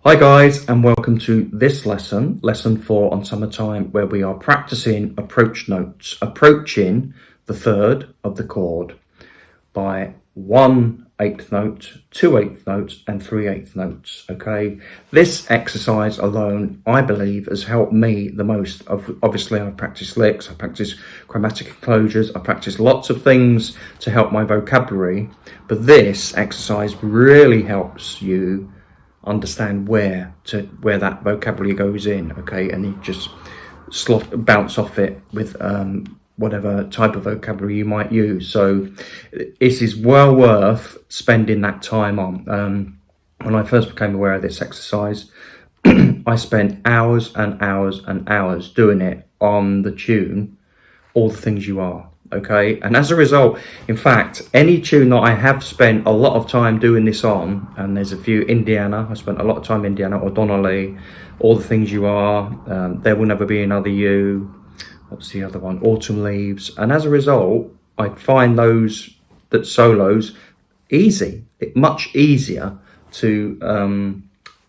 Hi guys, and welcome to this lesson 4 on summertime, where we are practicing approach notes, approaching the third of the chord by 1/8 note, 2/8 notes, and 3/8 notes. Okay, this exercise alone, I believe, has helped me the most. Obviously, I've practiced licks, I practice chromatic enclosures, I practice lots of things to help my vocabulary, but this exercise really helps you understand where that vocabulary goes in. Okay, and you just bounce off it with whatever type of vocabulary you might use. So this is well worth spending that time on. When I first became aware of this exercise, I spent hours and hours and hours doing it on the tune All the Things You Are. Okay, and as a result, in fact, any tune that I have spent a lot of time doing this on, and there's a few, Indiana, I spent a lot of time Indiana, or Donnelly, All the Things You Are, There Will Never Be Another You, what's the other one, Autumn Leaves, and as a result, I find those solos easy, much easier to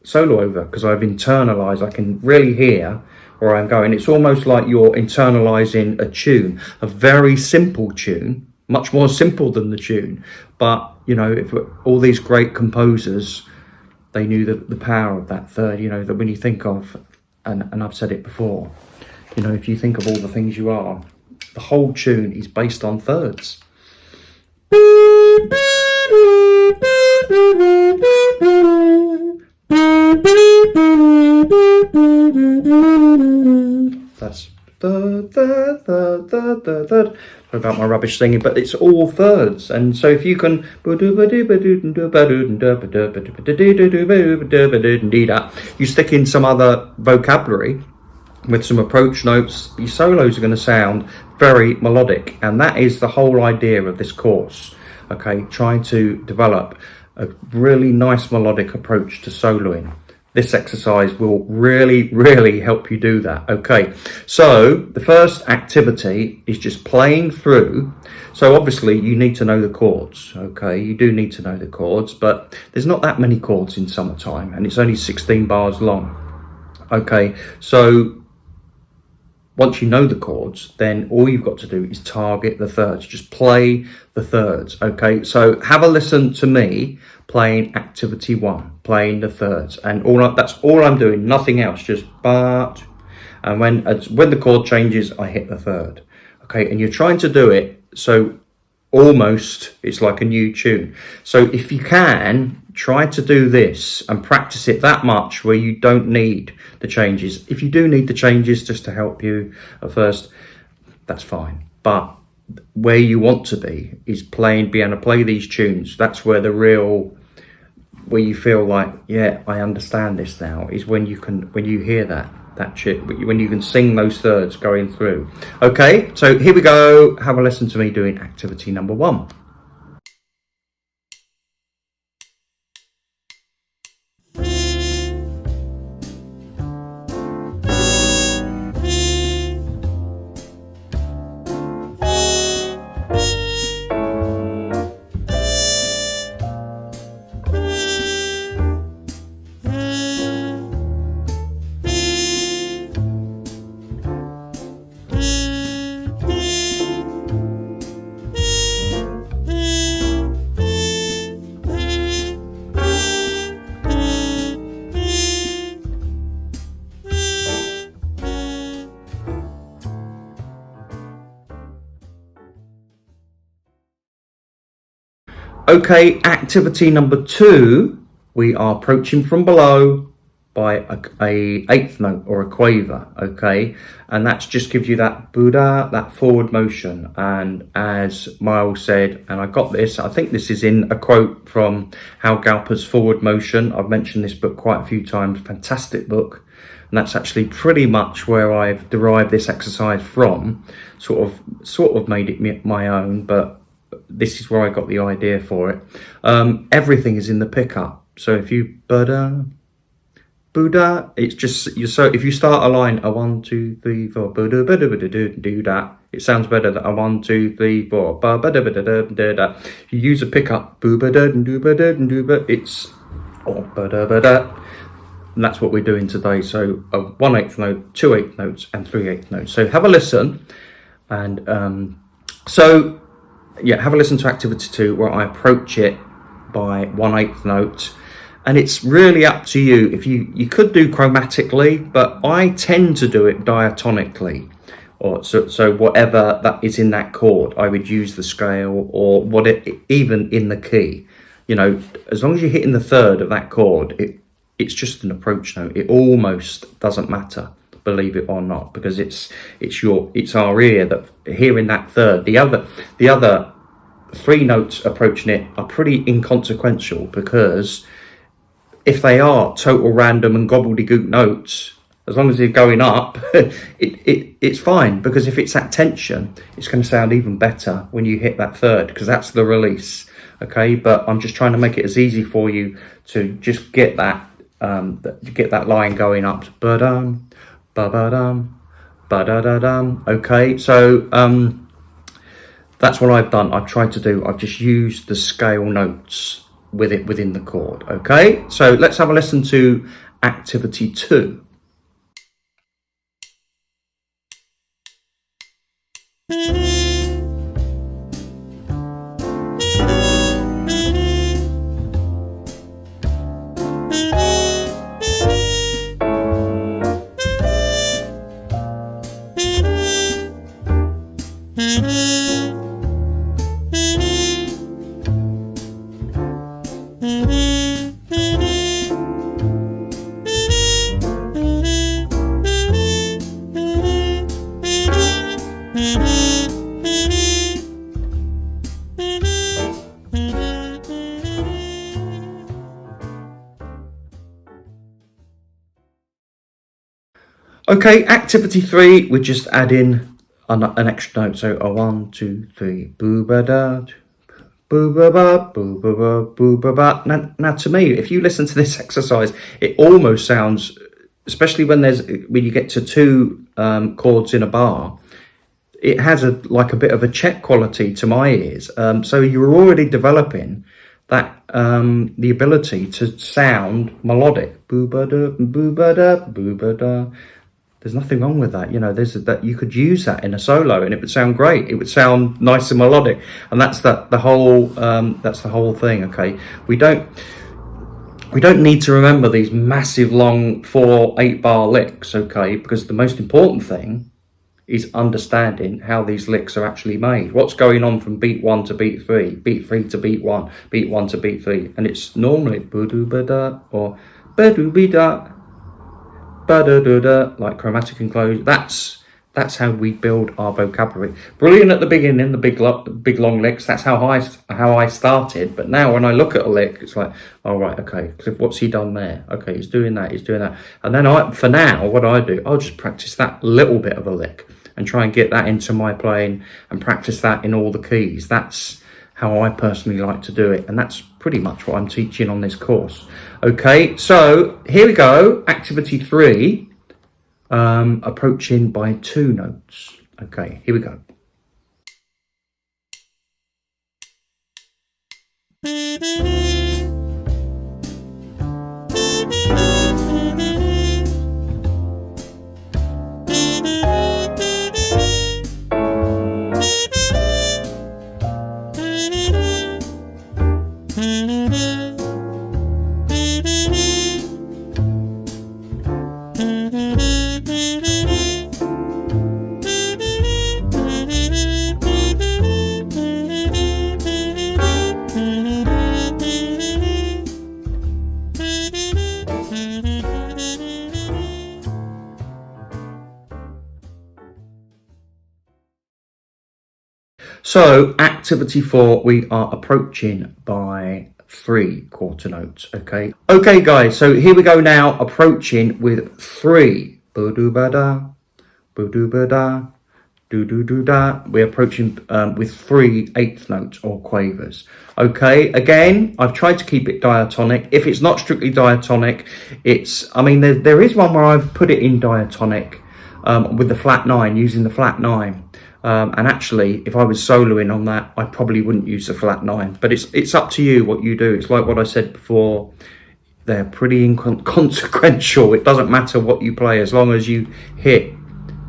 solo over, because I've internalized, I can really hear where I'm going. It's almost like you're internalizing a tune, a very simple tune, much more simple than the tune. But, you know, if all these great composers, they knew the power of that third, you know, that when you think of, and I've said it before, you know, if you think of All the Things You Are, the whole tune is based on thirds. That's Sorry about my rubbish singing, but it's all thirds. And so if you can, you stick in some other vocabulary with some approach notes, your solos are going to sound very melodic. And that is the whole idea of this course. Okay, trying to develop a really nice melodic approach to soloing. This exercise will really help you do that. Okay, so the first activity is just playing through. So obviously you need to know the chords. Okay, you do need to know the chords, but there's not that many chords in summertime, and it's only 16 bars long. Okay, so once you know the chords, then all you've got to do is target the thirds. Just play the thirds. Okay, so have a listen to me playing activity 1, playing the thirds, and that's all I'm doing, nothing else, just but. And when the chord changes, I hit the third. Okay, and you're trying to do it so almost it's like a new tune. So if you can, try to do this and practice it that much where you don't need the changes. If you do need the changes just to help you at first, that's fine. But where you want to be is being able to play these tunes. That's where where you feel like, yeah, I understand this now, is when you hear that shit, when you can sing those thirds going through. Okay, so here we go. Have a listen to me doing activity number 1. Okay, activity number 2, we are approaching from below by a 8th note or a quaver. Okay, and that just gives you that Buddha, that forward motion. And as Miles said, and I got this, I think this is in a quote from Hal Galper's Forward Motion. I've mentioned this book quite a few times, fantastic book. And that's actually pretty much where I've derived this exercise from, sort of made it my own, but this is where I got the idea for it. Everything is in the pickup. So if you Buddha, it's just so if you start a line a 1 2 3 4 Buddha do that, it sounds better than a 1 2 3 4 If you use a pickup, it's And that's what we're doing today. So a 1/8 note, 2/8 notes, and 3/8 notes. So have a listen, and so yeah, have a listen to activity 2 where I approach it by 1/8 note. And it's really up to you. If you could do chromatically, but I tend to do it diatonically, or so whatever that is in that chord, I would use the scale or even in the key. You know, as long as you're hitting the third of that chord, it's just an approach note. It almost doesn't matter, believe it or not, because it's our ear that hearing that third. The other 3 notes approaching it are pretty inconsequential, because if they are total random and gobbledygook notes, as long as they're going up, it's fine, because if it's that tension, it's going to sound even better when you hit that third, because that's the release. Okay, but I'm just trying to make it as easy for you to just get that line going up. Ba-dum, ba-ba-dum, ba-da-da-dum. Okay, so that's what I've done. I've tried to do. I've just used the scale notes with it within the chord. Okay, so let's have a listen to activity 2. Okay, activity 3, we just add in an extra note. So a 1, 2, 3, boo ba da, boo ba ba, boo ba ba, boo ba ba. Now, to me, if you listen to this exercise, it almost sounds, especially when you get to 2 chords in a bar, it has a bit of a Czech quality to my ears. So you're already developing that the ability to sound melodic. Boo ba da, boo ba da, boo ba da. There's nothing wrong with that. You know, that you could use that in a solo and it would sound great. It would sound nice and melodic, and that's the whole thing. Okay, we don't need to remember these massive long 4/8 bar licks. Okay, because the most important thing is understanding how these licks are actually made. What's going on from beat 1 to beat 3, beat 3 to beat 1, beat 1 to beat 3, and it's normally ba-doo ba-da or ba-doo be-da, ba-da-da-da, like chromatic and close. That's how we build our vocabulary. Brilliant at the beginning, the big long licks. That's how I started. But now when I look at a lick, it's like, oh right, okay, what's he done there? Okay, he's doing that. And then for now, what I do, I'll just practice that little bit of a lick and try and get that into my playing and practice that in all the keys. That's how I personally like to do it, and that's pretty much what I'm teaching on this course. Okay, so here we go. Activity 3, approaching by 2 notes. Okay, here we go. So activity 4, we are approaching by 3 quarter notes. Okay guys, so here we go now, approaching with 3. Boo-doo-ba-da, boo-doo-ba-da, do-do-do-da. We're approaching with 3 eighth notes or quavers. Okay, again, I've tried to keep it diatonic. If it's not strictly diatonic, there is one where I've put it in diatonic with the flat 9, using the flat 9. And actually, if I was soloing on that, I probably wouldn't use the flat 9. But it's up to you what you do. It's like what I said before. they're pretty inconsequential. It doesn't matter what you play as long as you hit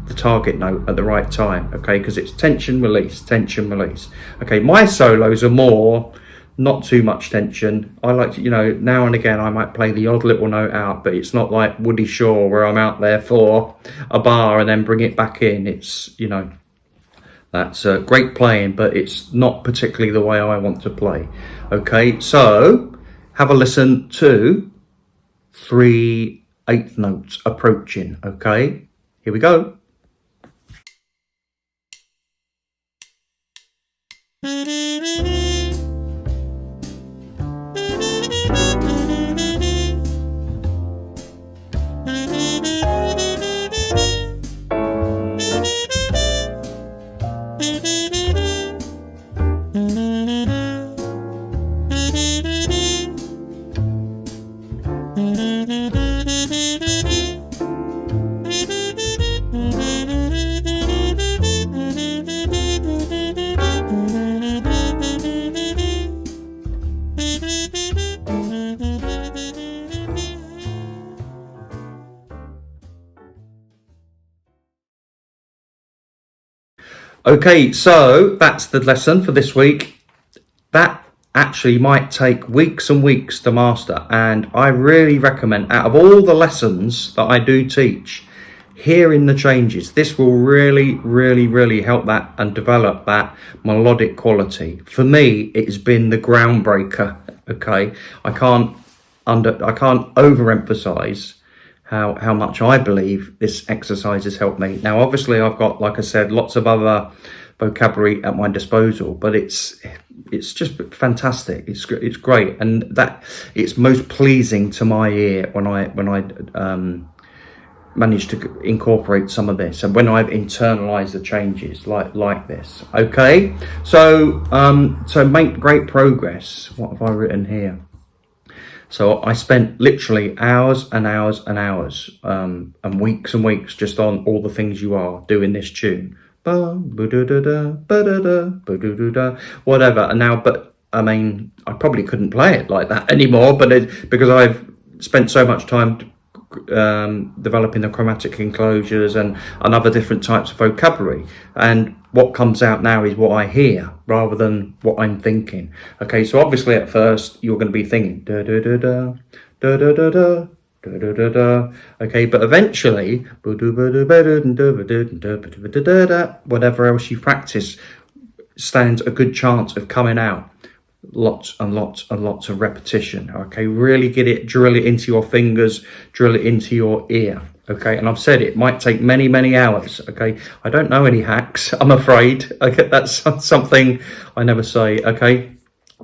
the target note at the right time, okay? Because it's tension, release, tension, release. Okay, my solos are more not too much tension. I like to, you know, now and again I might play the odd little note out, but it's not like Woody Shaw where I'm out there for a bar and then bring it back in. It's, you know, that's great playing, but it's not particularly the way I want to play. Okay, so have a listen to 3/8 notes approaching. Okay, here we go. Okay, so that's the lesson for this week. That actually might take weeks and weeks to master, and I really recommend, out of all the lessons that I do teach, hearing the changes, this will really help that and develop that melodic quality. For me, it's been the groundbreaker. Okay, I can't overemphasize how much I believe this exercise has helped me. Now, obviously, I've got, like I said, lots of other vocabulary at my disposal, but it's just fantastic. It's great, and that it's most pleasing to my ear when I manage to incorporate some of this, and when I've internalized the changes like this. Okay, so make great progress. What have I written here? So I spent literally hours and hours and hours and weeks and weeks just on all the things you are doing this tune. Whatever. And now, but I mean, I probably couldn't play it like that anymore, but because I've spent so much time developing the chromatic enclosures and other different types of vocabulary, and what comes out now is what I hear rather than what I'm thinking. Okay, so obviously at first you're going to be thinking da da da da da da da da da da da da. Okay, but eventually whatever else you practice stands a good chance of coming out. Lots and lots and lots of repetition. Okay, really drill it into your fingers, drill it into your ear. Okay, and I've said it might take many hours. Okay, I don't know any hacks, I'm afraid. Okay, that's something I never say. Okay,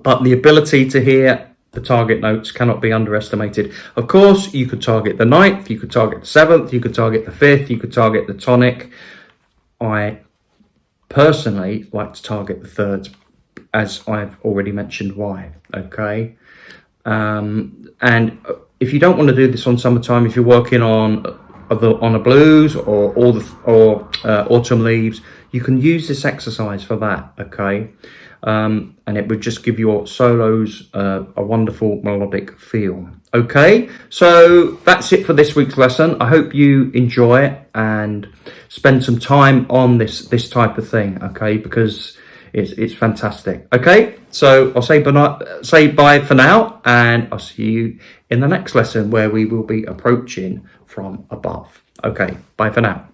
but the ability to hear the target notes cannot be underestimated. Of course, you could target the 9th, you could target the 7th, you could target the 5th, you could target the tonic. I personally like to target the 3rd, as I've already mentioned why. Okay, and if you don't want to do this on summertime, if you're working on a blues or autumn leaves, you can use this exercise for that. Okay, and it would just give your solos a wonderful melodic feel. Okay, so that's it for this week's lesson. I hope you enjoy it and spend some time on this type of thing. Okay, because it's fantastic. Okay, so I'll say bye for now, and I'll see you in the next lesson where we will be approaching from above. Okay, bye for now.